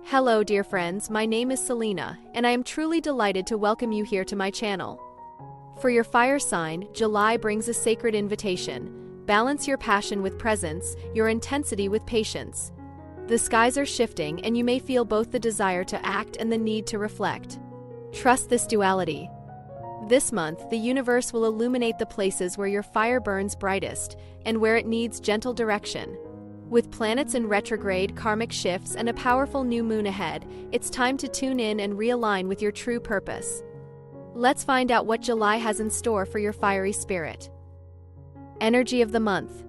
Hello dear friends, my name is Selena, and I am truly delighted to welcome you here to my channel. For your fire sign, July brings a sacred invitation. Balance your passion with presence, your intensity with patience. The skies are shifting and you may feel both the desire to act and the need to reflect. Trust this duality. This month, the universe will illuminate the places where your fire burns brightest and where it needs gentle direction. With planets in retrograde, karmic shifts, and a powerful new moon ahead, it's time to tune in and realign with your true purpose. Let's find out what July has in store for your fiery spirit. Energy of the month.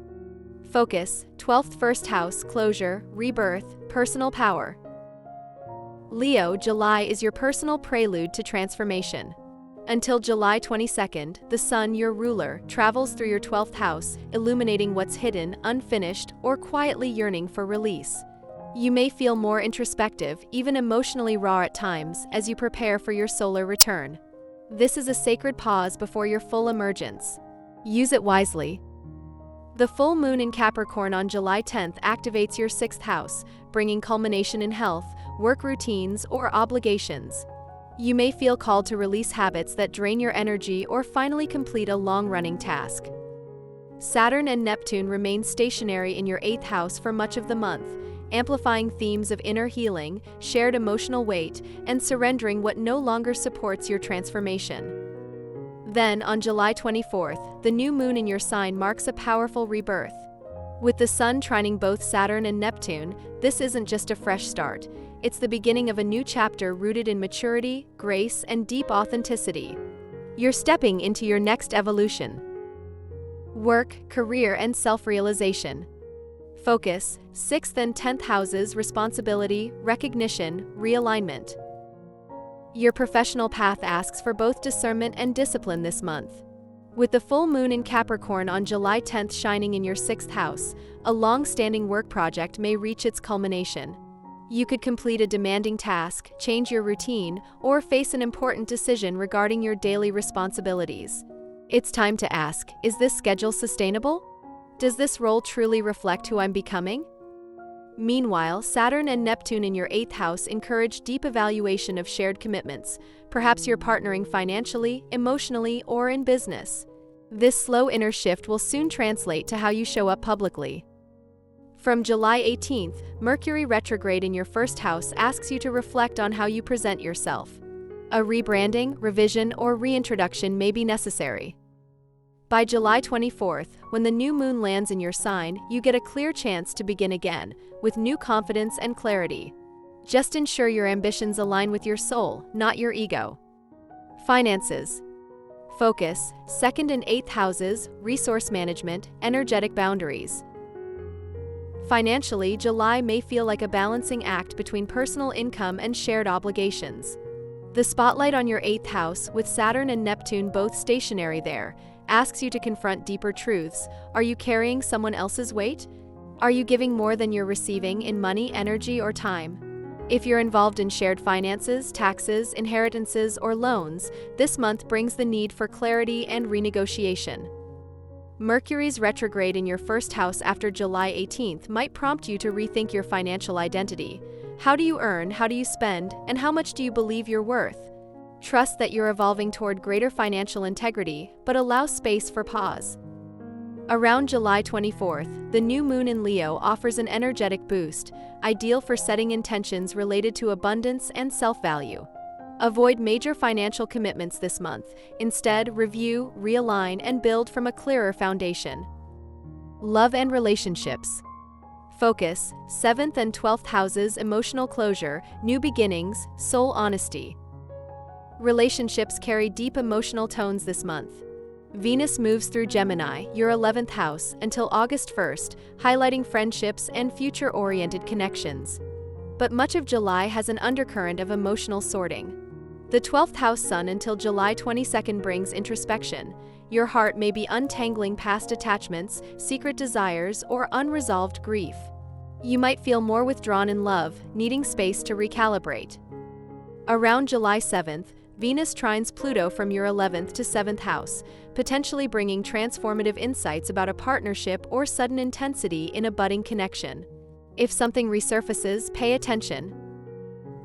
Focus, 12th first house, closure, rebirth, personal power. Leo, July is your personal prelude to transformation. Until July 22nd, the Sun, your ruler, travels through your 12th house, illuminating what's hidden, unfinished, or quietly yearning for release. You may feel more introspective, even emotionally raw at times, as you prepare for your solar return. This is a sacred pause before your full emergence. Use it wisely. The full moon in Capricorn on July 10th activates your 6th house, bringing culmination in health, work routines, or obligations. You may feel called to release habits that drain your energy or finally complete a long-running task. Saturn and Neptune remain stationary in your 8th house for much of the month, amplifying themes of inner healing, shared emotional weight, and surrendering what no longer supports your transformation. Then, on July 24th, the new moon in your sign marks a powerful rebirth. With the Sun trining both Saturn and Neptune, this isn't just a fresh start. It's the beginning of a new chapter rooted in maturity, grace, and deep authenticity. You're stepping into your next evolution. Work, career, and self-realization. Focus, 6th and 10th houses, responsibility, recognition, realignment. Your professional path asks for both discernment and discipline this month. With the full moon in Capricorn on July 10th shining in your 6th house, a long-standing work project may reach its culmination. You could complete a demanding task, change your routine, or face an important decision regarding your daily responsibilities. It's time to ask, is this schedule sustainable? Does this role truly reflect who I'm becoming? Meanwhile, Saturn and Neptune in your 8th house encourage deep evaluation of shared commitments. Perhaps you're partnering financially, emotionally, or in business. This slow inner shift will soon translate to how you show up publicly. From July 18th, Mercury retrograde in your 1st house asks you to reflect on how you present yourself. A rebranding, revision, or reintroduction may be necessary. By July 24th, when the new moon lands in your sign, you get a clear chance to begin again, with new confidence and clarity. Just ensure your ambitions align with your soul, not your ego. Finances. Focus, 2nd and 8th houses, resource management, energetic boundaries. Financially, July may feel like a balancing act between personal income and shared obligations. The spotlight on your 8th house, with Saturn and Neptune both stationary there, asks you to confront deeper truths. Are you carrying someone else's weight? Are you giving more than you're receiving in money, energy, or time? If you're involved in shared finances, taxes, inheritances, or loans, this month brings the need for clarity and renegotiation. Mercury's retrograde in your 1st house after July 18th might prompt you to rethink your financial identity. How do you earn, how do you spend, and how much do you believe you're worth? Trust that you're evolving toward greater financial integrity, but allow space for pause. Around July 24th, the new moon in Leo offers an energetic boost, ideal for setting intentions related to abundance and self-value. Avoid major financial commitments this month. Instead, review, realign, and build from a clearer foundation. Love and relationships. Focus, 7th and 12th houses, emotional closure, new beginnings, soul honesty. Relationships carry deep emotional tones this month. Venus moves through Gemini, your 11th house, until August 1st, highlighting friendships and future-oriented connections. But much of July has an undercurrent of emotional sorting. The 12th house Sun until July 22nd brings introspection. Your heart may be untangling past attachments, secret desires, or unresolved grief. You might feel more withdrawn in love, needing space to recalibrate. Around July 7th, Venus trines Pluto from your 11th to 7th house, potentially bringing transformative insights about a partnership or sudden intensity in a budding connection. If something resurfaces, pay attention.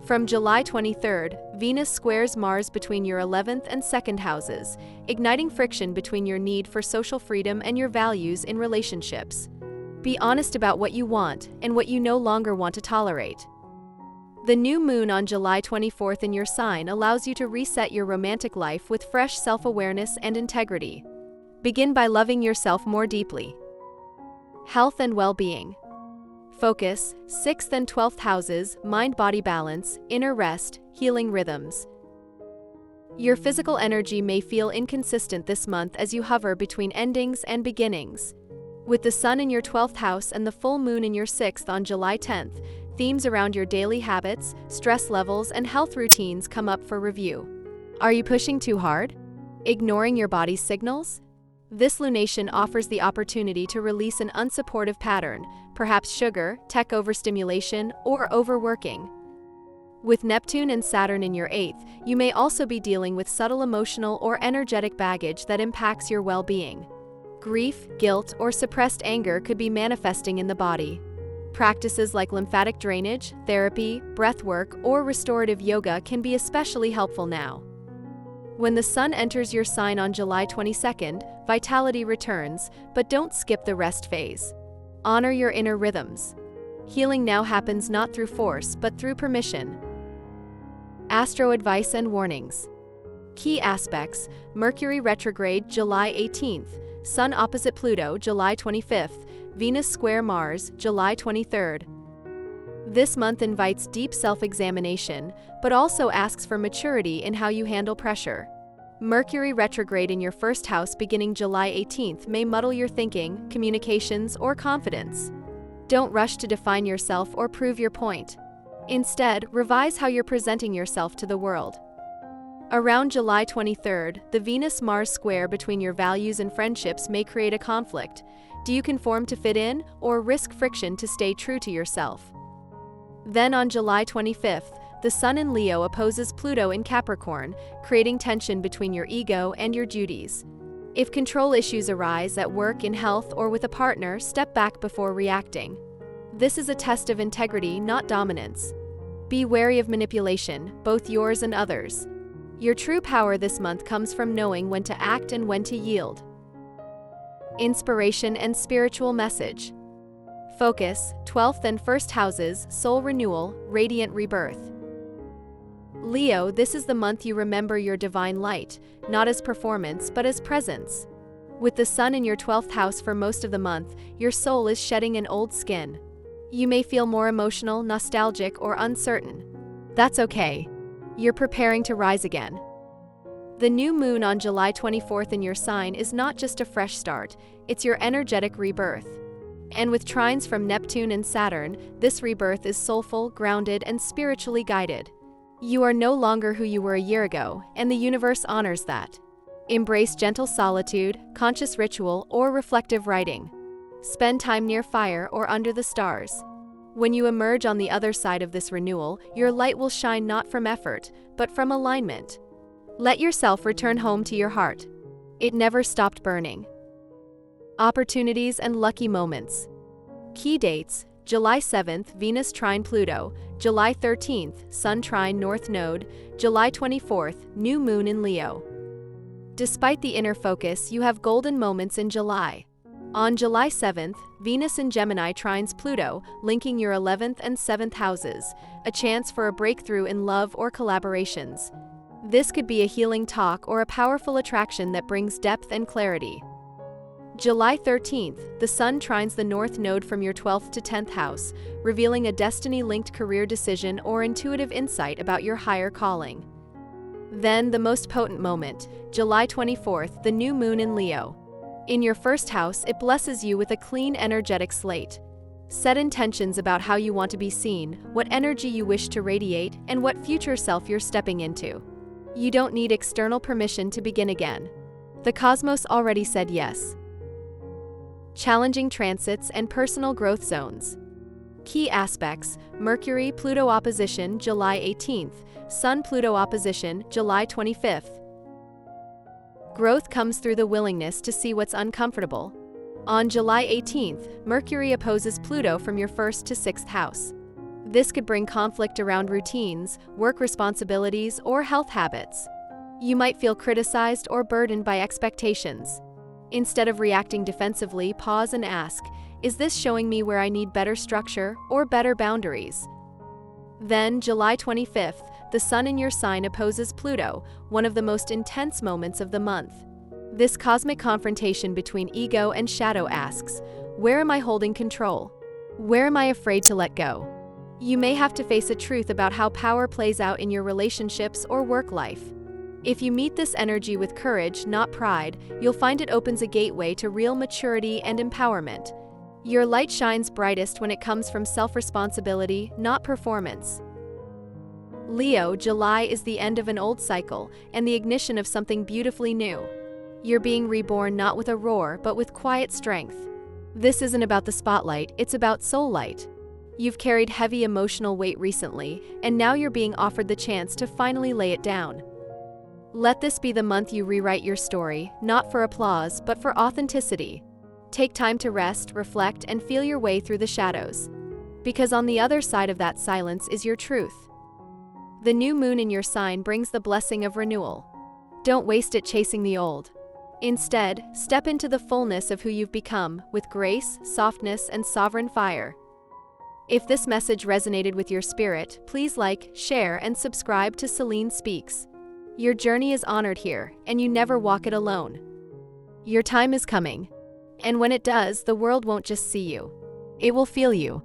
From July 23rd, Venus squares Mars between your 11th and 2nd houses, igniting friction between your need for social freedom and your values in relationships. Be honest about what you want and what you no longer want to tolerate. The new moon on July 24th in your sign allows you to reset your romantic life with fresh self-awareness and integrity. Begin by loving yourself more deeply. Health and well-being. Focus, 6th and 12th houses, mind-body balance, inner rest, healing rhythms. Your physical energy may feel inconsistent this month as you hover between endings and beginnings. With the sun in your 12th house and the full moon in your 6th on July 10th, themes around your daily habits, stress levels, and health routines come up for review. Are you pushing too hard? Ignoring your body's signals? This lunation offers the opportunity to release an unsupportive pattern, perhaps sugar, tech overstimulation, or overworking. With Neptune and Saturn in your 8th, you may also be dealing with subtle emotional or energetic baggage that impacts your well-being. Grief, guilt, or suppressed anger could be manifesting in the body. Practices like lymphatic drainage, therapy, breathwork, or restorative yoga can be especially helpful now. When the sun enters your sign on July 22nd, vitality returns, but don't skip the rest phase. Honor your inner rhythms. Healing now happens not through force, but through permission. Astro advice and warnings. Key aspects: Mercury retrograde July 18th, Sun opposite Pluto July 25th, Venus square Mars July 23rd. This month invites deep self-examination, but also asks for maturity in how you handle pressure. Mercury retrograde in your 1st house beginning July 18th may muddle your thinking, communications, or confidence. Don't rush to define yourself or prove your point. Instead, revise how you're presenting yourself to the world. Around July 23rd, the Venus-Mars square between your values and friendships may create a conflict. Do you conform to fit in, or risk friction to stay true to yourself? Then on July 25th, the Sun in Leo opposes Pluto in Capricorn, creating tension between your ego and your duties. If control issues arise at work, in health, or with a partner, step back before reacting. This is a test of integrity, not dominance. Be wary of manipulation, both yours and others. Your true power this month comes from knowing when to act and when to yield. Inspiration and spiritual message. Focus, 12th and 1st houses, soul renewal, radiant rebirth. Leo, this is the month you remember your divine light, not as performance but as presence. With the sun in your 12th house for most of the month, your soul is shedding an old skin. You may feel more emotional, nostalgic, or uncertain. That's okay. You're preparing to rise again. The new moon on July 24th in your sign is not just a fresh start, it's your energetic rebirth. And with trines from Neptune and Saturn, this rebirth is soulful, grounded, and spiritually guided. You are no longer who you were a year ago, and the universe honors that. Embrace gentle solitude, conscious ritual, or reflective writing. Spend time near fire or under the stars. When you emerge on the other side of this renewal, your light will shine not from effort, but from alignment. Let yourself return home to your heart. It never stopped burning. Opportunities and lucky moments. Key dates: July 7th, Venus trine Pluto, July 13th, Sun trine North Node, July 24th, new moon in Leo. Despite the inner focus, you have golden moments in July. On July 7th, Venus in Gemini trines Pluto, linking your 11th and 7th houses, a chance for a breakthrough in love or collaborations. This could be a healing talk or a powerful attraction that brings depth and clarity. July 13th, the Sun trines the North Node from your 12th to 10th house, revealing a destiny-linked career decision or intuitive insight about your higher calling. Then, the most potent moment, July 24th, the new moon in Leo. In your 1st house, it blesses you with a clean, energetic slate. Set intentions about how you want to be seen, what energy you wish to radiate, and what future self you're stepping into. You don't need external permission to begin again. The cosmos already said yes. Challenging transits and personal growth zones. Key aspects: Mercury-Pluto opposition July 18th, Sun-Pluto opposition July 25th. Growth comes through the willingness to see what's uncomfortable. On July 18th, Mercury opposes Pluto from your 1st to 6th house. This could bring conflict around routines, work responsibilities, or health habits. You might feel criticized or burdened by expectations. Instead of reacting defensively, pause and ask, is this showing me where I need better structure or better boundaries? Then, July 25th, the Sun in your sign opposes Pluto, one of the most intense moments of the month. This cosmic confrontation between ego and shadow asks, where am I holding control? Where am I afraid to let go? You may have to face a truth about how power plays out in your relationships or work life. If you meet this energy with courage, not pride, you'll find it opens a gateway to real maturity and empowerment. Your light shines brightest when it comes from self-responsibility, not performance. Leo, July is the end of an old cycle and the ignition of something beautifully new. You're being reborn not with a roar, but with quiet strength. This isn't about the spotlight, it's about soul light. You've carried heavy emotional weight recently, and now you're being offered the chance to finally lay it down. Let this be the month you rewrite your story, not for applause, but for authenticity. Take time to rest, reflect, and feel your way through the shadows. Because on the other side of that silence is your truth. The new moon in your sign brings the blessing of renewal. Don't waste it chasing the old. Instead, step into the fullness of who you've become, with grace, softness, and sovereign fire. If this message resonated with your spirit, please like, share, and subscribe to Selene Speaks. Your journey is honored here, and you never walk it alone. Your time is coming. And when it does, the world won't just see you. It will feel you.